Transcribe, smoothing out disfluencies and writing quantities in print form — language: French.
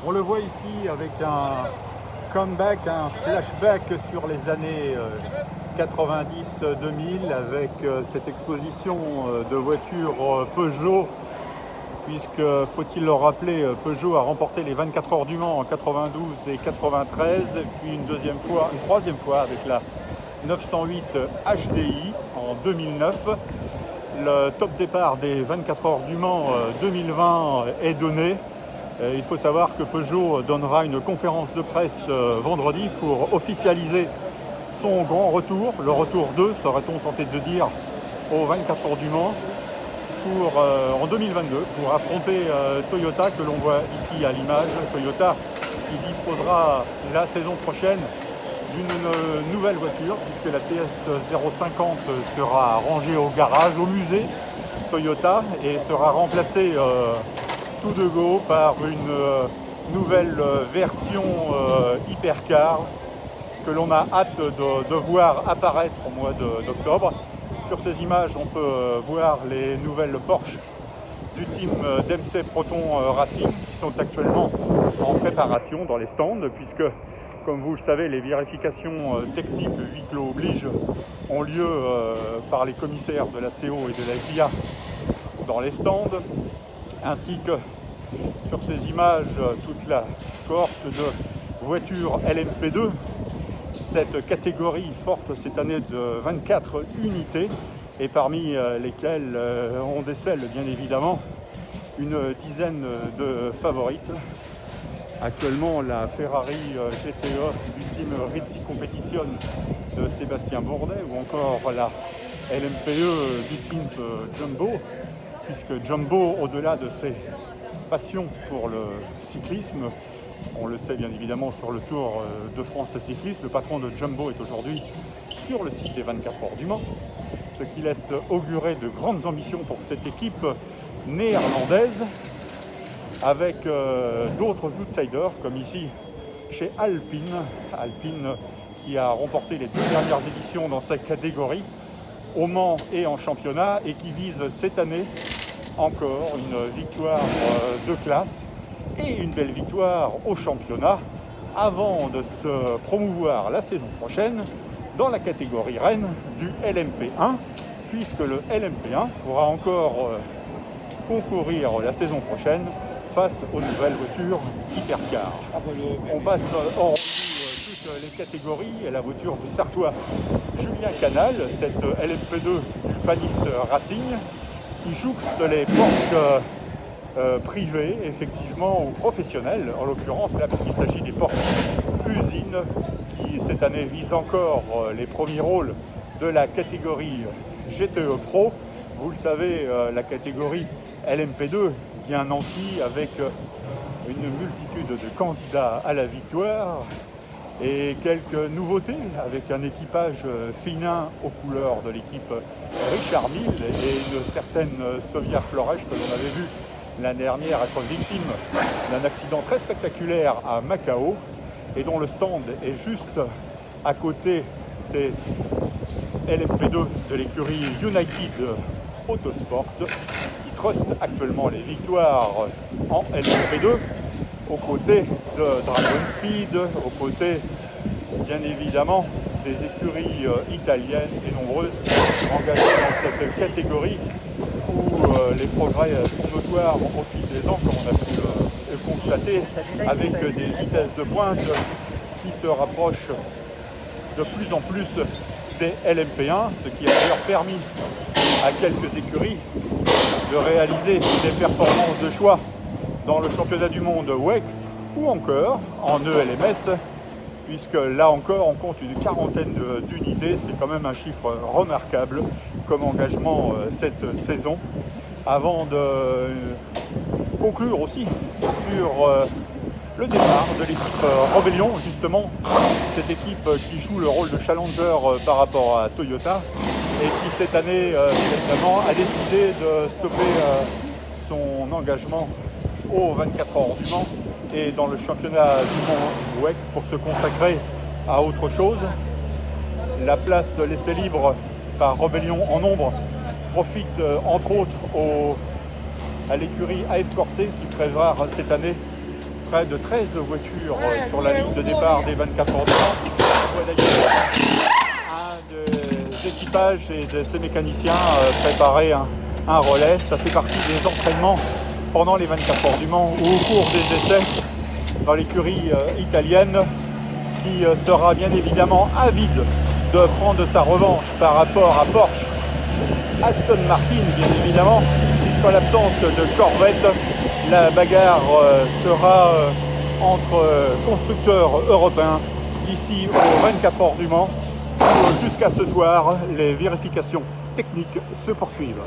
On le voit ici avec un comeback, un flashback sur les années 90-2000 avec cette exposition de voitures Peugeot, puisque, faut-il le rappeler, Peugeot a remporté les 24 heures du Mans en 92 et 93, puis une troisième fois avec la 908 HDI en 2009. Le top départ des 24 heures du Mans 2020 est donné. Il faut savoir que Peugeot donnera une conférence de presse vendredi pour officialiser son grand retour, le retour 2, serait-on tenté de dire, aux 24 heures du Mans en 2022 pour affronter Toyota, que l'on voit ici à l'image. Toyota qui disposera la saison prochaine d'une nouvelle voiture, puisque la TS050 sera rangée au garage, au musée Toyota, et sera remplacée tout de go par une nouvelle version hypercar que l'on a hâte de voir apparaître au mois d'octobre. Sur ces images, on peut voir les nouvelles Porsche du team Dempsey Proton Racing qui sont actuellement en préparation dans les stands, puisque, comme vous le savez, les vérifications techniques huis clos oblige ont lieu par les commissaires de la CO et de la FIA dans les stands, ainsi que sur ces images toute la cohorte de voitures LMP2, cette catégorie forte cette année de 24 unités, et parmi lesquelles on décèle bien évidemment une dizaine de favorites. Actuellement, la Ferrari GTE du team Rizzi Competition de Sébastien Bourdet, ou encore la LMPE du team Jumbo, puisque Jumbo, au-delà de ses passions pour le cyclisme, on le sait bien évidemment sur le Tour de France cycliste, le patron de Jumbo est aujourd'hui sur le site des 24 heures du Mans, ce qui laisse augurer de grandes ambitions pour cette équipe néerlandaise, avec d'autres outsiders, comme ici chez Alpine qui a remporté les 2 dernières éditions dans sa catégorie, au Mans et en championnat, et qui vise cette année encore une victoire de classe et une belle victoire au championnat, avant de se promouvoir la saison prochaine dans la catégorie reine du LMP1, puisque le LMP1 pourra encore concourir la saison prochaine face aux nouvelles voitures hypercar. On passe hors toutes les catégories et la voiture du Sartois Julien Canal, cette LMP2 du Panis Racing, qui jouxte les Porsche privés, effectivement, ou professionnels, en l'occurrence là, puisqu'il s'agit des Porsche usines, qui cette année visent encore les premiers rôles de la catégorie GTE Pro. Vous le savez, la catégorie LMP2 vient nantie avec une multitude de candidats à la victoire et quelques nouveautés, avec un équipage féminin aux couleurs de l'équipe Richard Mille et une certaine Sofia Flores que l'on avait vu l'année dernière être victime d'un accident très spectaculaire à Macao, et dont le stand est juste à côté des LMP2 de l'écurie United Autosport, qui truste actuellement les victoires en LMP2 aux côtés de Dragon Speed, aux côtés bien évidemment des écuries italiennes et nombreuses engagées dans cette catégorie, où les progrès sont notoires au fil des ans, comme on a pu le constater, avec des vitesses de pointe qui se rapprochent de plus en plus des LMP1, ce qui a d'ailleurs permis à quelques écuries de réaliser des performances de choix dans le championnat du monde WEC, ou encore en ELMS, puisque là encore on compte une quarantaine d'unités, ce qui est quand même un chiffre remarquable comme engagement cette saison. Avant de conclure aussi sur le départ de l'équipe Rebellion, justement, cette équipe qui joue le rôle de challenger par rapport à Toyota, et qui cette année évidemment a décidé de stopper son engagement aux 24 heures du Mans et dans le championnat du monde WEC pour se consacrer à autre chose. La place laissée libre par Rebellion en nombre profite entre autres à l'écurie AF Corset, qui prévoit cette année près de 13 voitures sur la ligne de départ des 24 heures du Mans. On voit d'ailleurs un des équipages et de ses mécaniciens préparer un relais. Ça fait partie des entraînements pendant les 24 heures du Mans ou au cours des essais dans l'écurie italienne, qui sera bien évidemment avide de prendre sa revanche par rapport à Porsche, Aston Martin bien évidemment, puisqu'en l'absence de Corvette, la bagarre sera entre constructeurs européens d'ici aux 24 heures du Mans. Jusqu'à ce soir, les vérifications techniques se poursuivent.